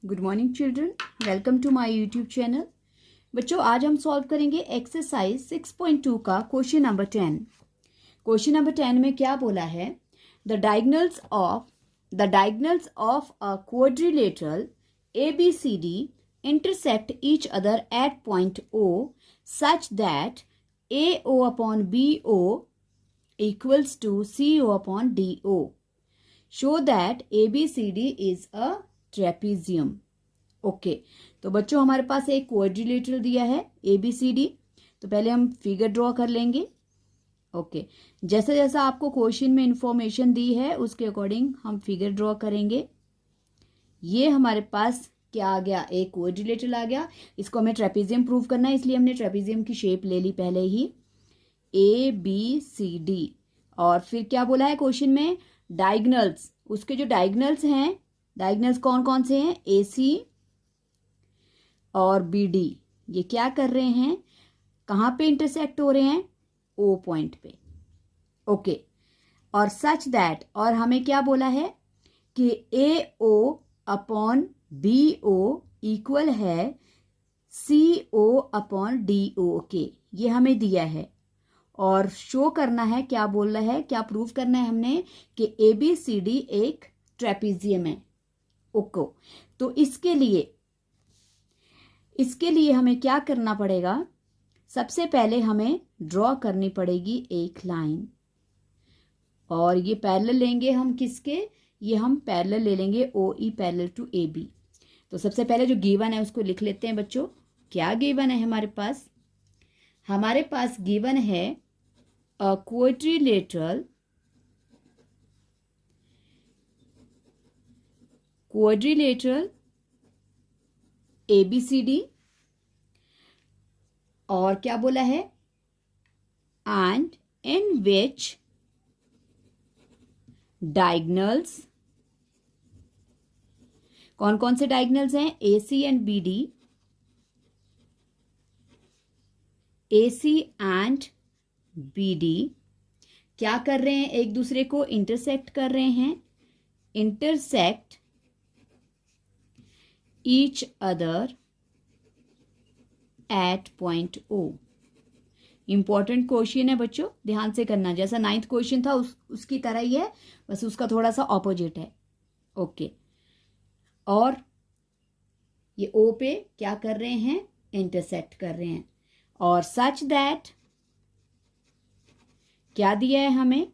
Good morning children, welcome to my YouTube channel. बच्चों, आज हम सॉल्व करेंगे एक्सरसाइज 6.2 का क्वेश्चन नंबर 10। क्वेश्चन नंबर 10 में क्या बोला है? The diagonals of a quadrilateral ABCD intersect each other at point O such that AO upon BO equals to CO upon DO. Show that ABCD is a trapezium. Okay, तो बच्चों हमारे पास एक quadrilateral दिया है ABCD। तो पहले हम figure draw कर लेंगे। ओके, जैसा जैसा आपको क्वेश्चन में इंफॉर्मेशन दी है उसके अकॉर्डिंग हम फिगर ड्रॉ करेंगे। ये हमारे पास क्या आ गया? एक क्वाड्रिलेटरल आ गया। इसको हमें ट्रेपीजियम प्रूव करना है, इसलिए हमने ट्रेपीजियम की शेप ले ली पहले ही, ABCD। और फिर क्या बोला है क्वेश्चन में? डायगोनल्स, उसके जो डायगोनल्स हैं, डायगोनल्स कौन कौन से हैं? AC और BD। ये क्या कर रहे हैं? कहाँ पे इंटरसेक्ट हो रहे हैं? O पॉइंट पे। ओके, और सच दैट, और हमें क्या बोला है कि AO अपॉन BO इक्वल है CO अपॉन DO के। ये हमें दिया है और शो करना है, क्या बोल रहा है, क्या प्रूव करना है हमने कि ABCD एक ट्रेपीजियम है। ओके, तो इसके लिए हमें क्या करना पड़ेगा? सबसे पहले हमें ड्रॉ करनी पड़ेगी एक लाइन, और ये पैरेलल लेंगे हम किसके? ये हम पैरेलल ले लेंगे OE पैरेलल टू AB। तो सबसे पहले जो गिवन है उसको लिख लेते हैं बच्चों। क्या गिवन है हमारे पास? हमारे पास गिवन है अ क्वाड्रिलेटरल ABCD, और क्या बोला है? एंड इन विच डायगोनल्स, कौन कौन से डायगोनल्स हैं? AC and BD, AC and BD क्या कर रहे हैं? एक दूसरे को इंटरसेक्ट कर रहे हैं। Intersect each other at point O। Important question है बच्चों, ध्यान से करना। जैसा 9th क्वेश्चन था उसकी तरह ही है, बस उसका थोड़ा सा ऑपोजिट है। ओके, और ये O पे क्या कर रहे हैं? इंटरसेक्ट कर रहे हैं। और सच दैट, क्या दिया है हमें?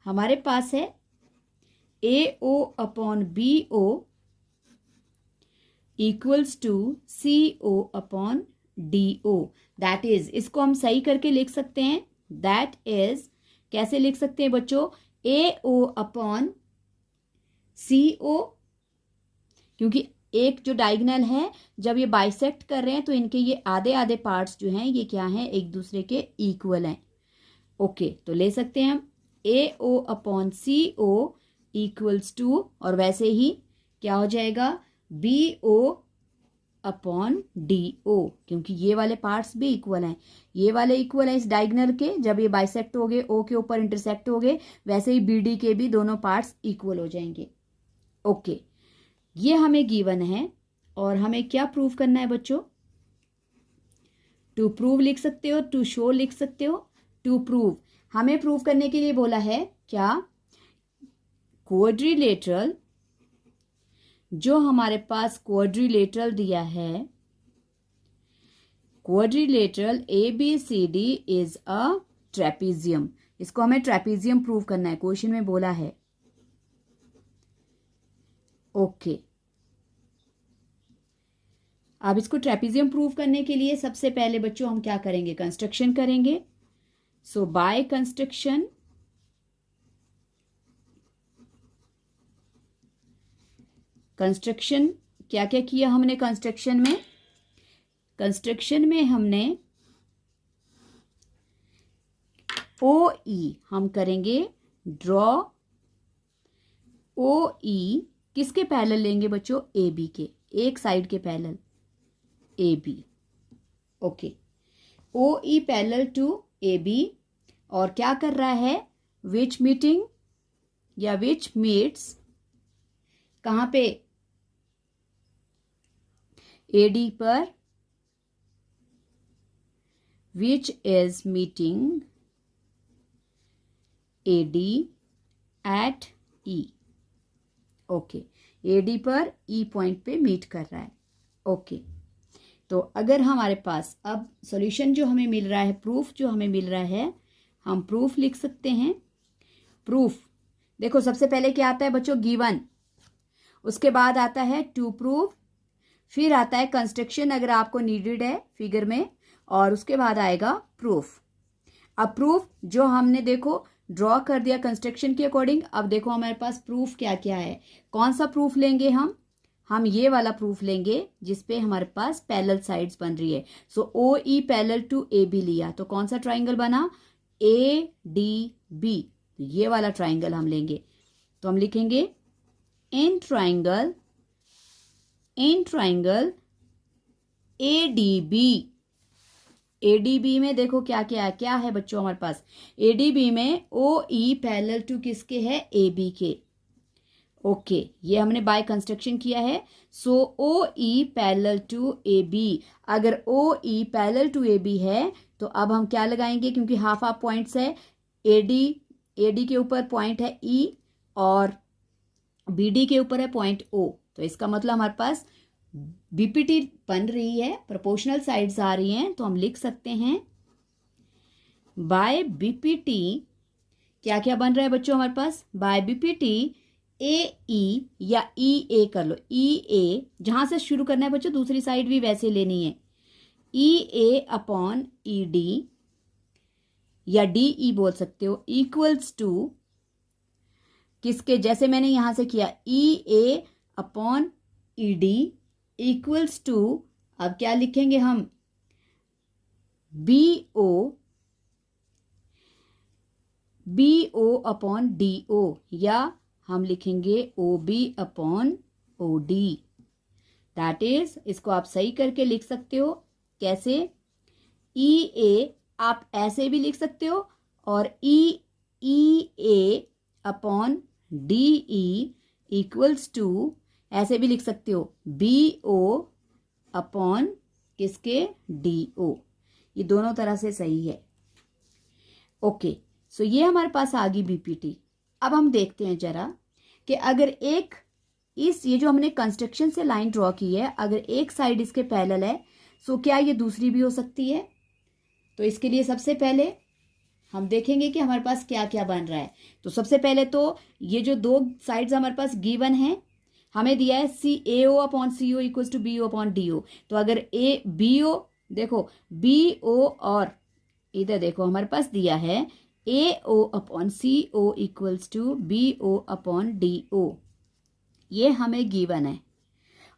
हमारे पास है AO upon BO equals to CO upon DO। That is, इसको हम सही करके लिख सकते हैं। दैट इज कैसे लिख सकते हैं बच्चों? AO अपॉन CO, क्योंकि एक जो डायगोनल है, जब ये बाइसेक्ट कर रहे हैं तो इनके ये आधे आधे पार्ट्स जो हैं ये क्या हैं? एक दूसरे के इक्वल हैं। ओके, तो ले सकते हैं हम AO upon CO equals to, और वैसे ही क्या हो जाएगा? BO अपॉन DO, क्योंकि ये वाले पार्ट्स भी इक्वल हैं, ये वाले इक्वल हैं इस डायगोनल के। जब ये बाइसेक्ट हो गए, O के ऊपर इंटरसेक्ट हो गए, वैसे ही BD के भी दोनों पार्ट्स इक्वल हो जाएंगे। ओके, ये हमें गिवन है और हमें क्या प्रूव करना है बच्चों? टू प्रूव लिख सकते हो, टू शो लिख सकते हो। टू प्रूव, हमें प्रूव करने के लिए बोला है क्या? क्वाड्रिलेटरल, जो हमारे पास क्वाड्रिलेटरल दिया है, quadrilateral ABCD is a trapezium. इसको हमें ट्रेपीजियम प्रूव करना है, क्वेश्चन में बोला है। ओके, अब इसको ट्रेपीजियम प्रूव करने के लिए सबसे पहले बच्चों हम क्या करेंगे? कंस्ट्रक्शन करेंगे। सो बाय कंस्ट्रक्शन, क्या क्या किया हमने कंस्ट्रक्शन में? कंस्ट्रक्शन में हमने OE हम करेंगे ड्रॉ। OE किसके पैरेलल लेंगे बच्चों? AB के, एक साइड के parallel AB। Okay, OE parallel to AB, और क्या कर रहा है? विच मीटिंग या विच मीट्स कहाँ पे? AD पर which is meeting AD at E. Okay, AD पर E पॉइंट पे मीट कर रहा है। ओके, तो अगर हमारे पास अब सॉल्यूशन जो हमें मिल रहा है, प्रूफ जो हमें मिल रहा है, हम प्रूफ लिख सकते हैं। प्रूफ देखो, सबसे पहले क्या आता है बच्चों, गिवन, उसके बाद आता है टू प्रूफ, फिर आता है कंस्ट्रक्शन अगर आपको नीडेड है फिगर में, और उसके बाद आएगा प्रूफ। अब प्रूफ जो हमने देखो ड्रॉ कर दिया कंस्ट्रक्शन के अकॉर्डिंग। अब देखो हमारे पास प्रूफ क्या क्या है, कौन सा प्रूफ लेंगे हम ये वाला प्रूफ लेंगे जिसपे हमारे पास पैरेलल साइड्स बन रही है। So O E parallel to A B लिया तो कौन सा ट्राइंगल बना, ए डी बी, ये वाला ट्राइंगल हम लेंगे। तो हम लिखेंगे in triangle A D B. ADB में देखो क्या क्या है बच्चों हमारे पास, एडीबी में ओ ई पैरेलल टू किसके है, ए बी के। ओके, ये हमने बाय कंस्ट्रक्शन किया है। So O E parallel to A B, अगर O E parallel to A B है तो अब हम क्या लगाएंगे, क्योंकि हाफ हाफ पॉइंट्स है, एडी के ऊपर पॉइंट है ई और बीडी के ऊपर है पॉइंट ओ, तो इसका मतलब हमारे पास बीपीटी बन रही है, प्रोपोर्शनल साइड्स आ रही हैं। तो हम लिख सकते हैं बाय बीपीटी क्या क्या बन रहा है बच्चों हमारे पास, बाय बीपीटी ए ई या ई ए कर लो, ई ए जहां से शुरू करना है बच्चों, दूसरी साइड भी वैसे लेनी है, ई ए अपॉन ई डी या डी ई बोल सकते हो, इक्वल्स टू किसके, जैसे मैंने यहां से किया, E A upon E D equals to, अब क्या लिखेंगे हम, B O upon D O, या हम लिखेंगे O B upon O D. That is, इसको आप सही करके लिख सकते हो, कैसे, ई ए आप ऐसे भी लिख सकते हो, और E A upon D E equals to ऐसे भी लिख सकते हो, बी ओ अपॉन किसके, डी ओ। ये दोनों तरह से सही है। ओके, सो ये हमारे पास आ गई बीपीटी। अब हम देखते हैं जरा कि अगर एक ये जो हमने कंस्ट्रक्शन से लाइन ड्रॉ की है, अगर एक साइड इसके पैरेलल है, सो क्या ये दूसरी भी हो सकती है। तो इसके लिए सबसे पहले हम देखेंगे कि हमारे पास क्या क्या बन रहा है। तो सबसे पहले तो ये जो दो साइड्स हमारे पास गिवन है, हमें दिया है C A O upon C O equals to B O upon D O. तो अगर ए बी ओ, देखो बी ओ, और इधर देखो हमारे पास दिया है A O upon C O equals to B O upon D O, ये हमें गिवन है।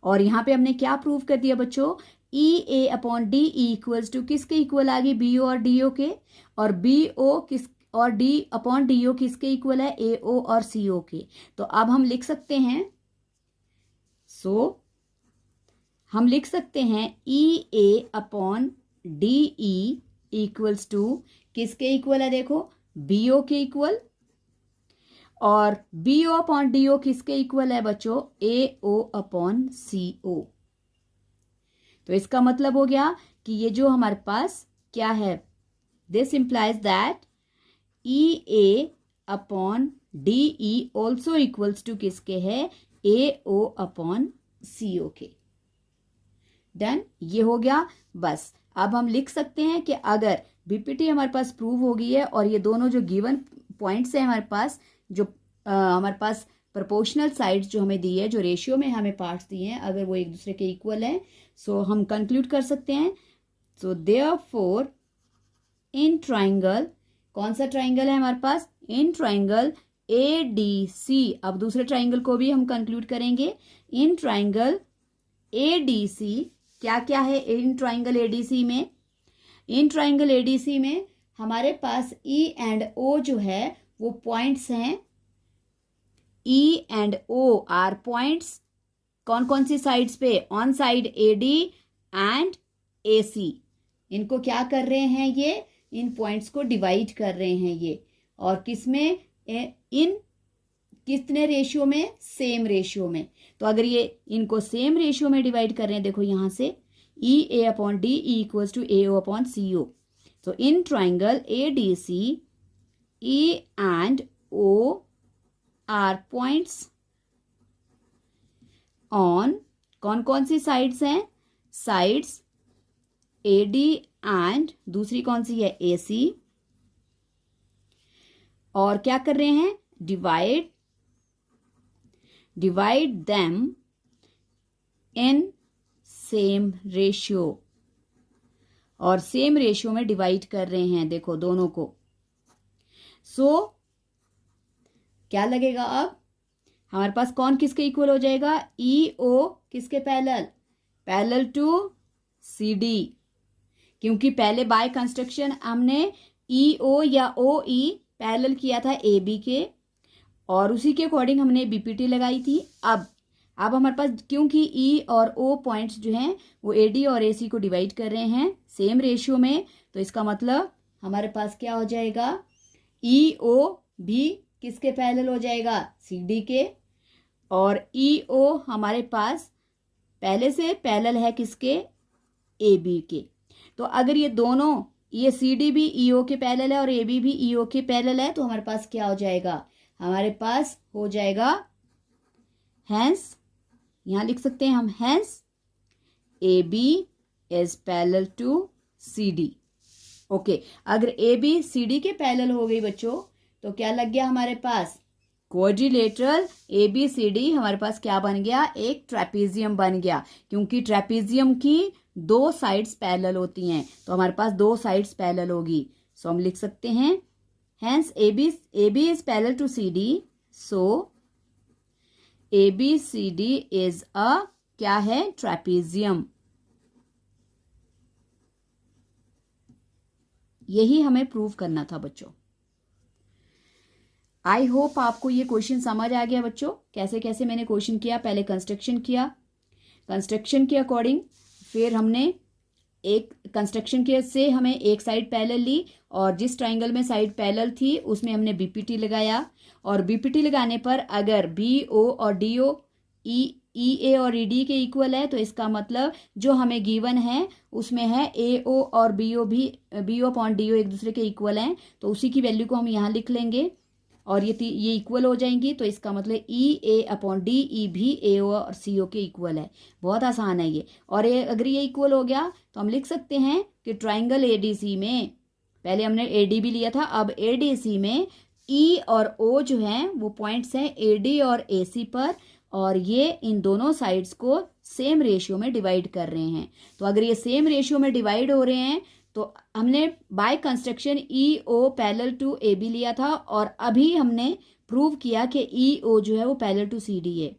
और यहाँ पे हमने क्या प्रूव कर दिया बच्चों, E A upon D E equals to किसके इक्वल आ गई, बी ओ और डी ओ के, और बी ओ किस और डी अपॉन डी ओ किसके इक्वल है, ए ओ और सी ओ के। तो अब हम लिख सकते हैं, हम लिख सकते हैं E A upon D E equals to किसके इक्वल है, देखो बी ओ के इक्वल, और B O upon D O किसके इक्वल है बच्चों, ए ओ अपॉन सी ओ। तो इसका मतलब हो गया कि ये जो हमारे पास क्या है, this implies that E A upon D E also equals to किसके है, ए ओ अपॉन सी ओ के। डन, ये हो गया। बस अब हम लिख सकते हैं कि अगर बीपीटी हमारे पास प्रूव हो गई है और ये दोनों जो गिवन पॉइंट्स हैं हमारे पास, जो हमारे पास प्रोपोर्शनल साइड्स जो हमें दी है, जो रेशियो में हमें पार्ट्स दिए हैं, अगर वो एक दूसरे के इक्वल हैं, सो हम कंक्लूड कर सकते हैं। सो देयरफॉर इन ट्राइंगल, कौन सा ट्राइंगल है हमारे पास, इन ट्राइंगल ए डी सी। अब दूसरे ट्राइंगल को भी हम कंक्लूड करेंगे। इन ट्राइंगल ए डी सी क्या क्या है, इन ट्राइंगल एडीसी में, इन ट्राइंगल एडीसी में हमारे पास ई एंड ओ जो है वो पॉइंट्स हैं, E and O R points, कौन कौन सी साइड्स पे, on side A D and A C. इनको क्या कर रहे हैं, ये इन पॉइंट्स को डिवाइड कर रहे हैं ये, और किसमें, इन कितने रेशियो में? सेम रेशियो में। तो अगर ये इनको सेम रेशियो में डिवाइड कर रहे हैं, देखो यहां से EA upon D equals to AO upon CO। So in triangle ADC, E and O are points on कौन कौन सी साइड्स हैं? साइड्स AD एंड दूसरी कौन सी है? AC। और क्या कर रहे हैं? Divide them in same ratio. और सेम रेशियो में डिवाइड कर रहे हैं, देखो दोनों को। सो क्या लगेगा अब? हमारे पास कौन किसके इक्वल हो जाएगा? EO किसके पैरेलल? Parallel to CD। क्योंकि पहले बाय कंस्ट्रक्शन हमने EO या OE पैरेलल किया था AB के, और उसी के अकॉर्डिंग हमने BPT लगाई थी। अब हमारे पास क्योंकि E और O पॉइंट्स जो हैं वो AD और AC को डिवाइड कर रहे हैं सेम रेशियो में, तो इसका मतलब हमारे पास क्या हो जाएगा? EO भी किसके पैरेलल हो जाएगा? CD के। और EO हमारे पास पहले से पैरेलल है किसके? AB के। तो अगर ये दोनों, ये CD भी EO के पैरेलल है और AB भी EO के पैरेलल है, तो हमारे पास क्या हो जाएगा? हमारे पास हो जाएगा हेंस, यहां लिख सकते हैं हम hence AB is parallel to CD। Okay, अगर AB CD के पैरेलल हो गई बच्चों, तो क्या लग गया हमारे पास? क्वाड्रिलेटरल ABCD हमारे पास क्या बन गया? एक ट्रेपेजियम बन गया। क्योंकि ट्रेपेजियम की दो साइड्स पैरेलल होती हैं, तो हमारे पास दो साइड्स पैरेलल होगी। सो हम लिख सकते हैं hence AB is parallel to CD, so ABCD is a क्या है? ट्रेपेजियम। यही हमें प्रूव करना था बच्चों। आई होप आपको ये क्वेश्चन समझ आ गया बच्चों। कैसे कैसे मैंने क्वेश्चन किया, पहले कंस्ट्रक्शन किया, कंस्ट्रक्शन के अकॉर्डिंग फिर हमने एक कंस्ट्रक्शन के से हमें एक साइड पैरेलल ली, और जिस ट्राइंगल में साइड पैरेलल थी उसमें हमने BPT लगाया। और BPT लगाने पर अगर BO और DO EA और ED के इक्वल है, तो इसका मतलब जो हमें गिवन है उसमें है AO और BO अपॉन DO एक दूसरे के इक्वल हैं, तो उसी की वैल्यू को हम यहाँ लिख लेंगे और ये इक्वल हो जाएंगी। तो इसका मतलब EA अपॉन DE भी AO और CO के इक्वल है। बहुत आसान है ये। और अगर ये इक्वल हो गया तो हम लिख सकते हैं कि ट्राइंगल ADC में, पहले हमने AD भी लिया था, अब ADC में E और O जो हैं वो पॉइंट्स हैं AD और AC पर, और ये इन दोनों साइड्स को सेम रेशियो में डिवाइड कर रहे हैं। तो अगर ये सेम रेशियो में डिवाइड हो रहे हैं, तो हमने by construction EO parallel to AB लिया था, और अभी हमने प्रूव किया कि EO जो है वो पैरेलल टू CD है।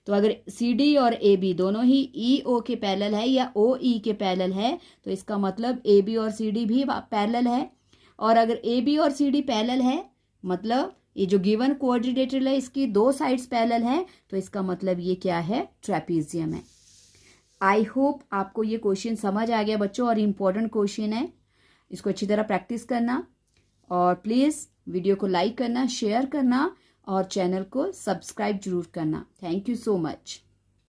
तो अगर CD और AB दोनों ही EO के पैरेलल है या OE के पैरेलल है, तो इसका मतलब AB और CD भी पैरेलल है। और अगर AB और CD पैरेलल है, मतलब ये जो गिवन क्वाड्रिलेटरल है इसकी दो साइड्स पैरेलल है, तो इसका मतलब ये क्या है? ट्रेपेजियम है। आई होप आपको ये क्वेश्चन समझ आ गया बच्चों, और इम्पोर्टेंट क्वेश्चन है, इसको अच्छी तरह प्रैक्टिस करना, और प्लीज़ वीडियो को लाइक करना, शेयर करना, और चैनल को सब्सक्राइब जरूर करना। Thank you so much.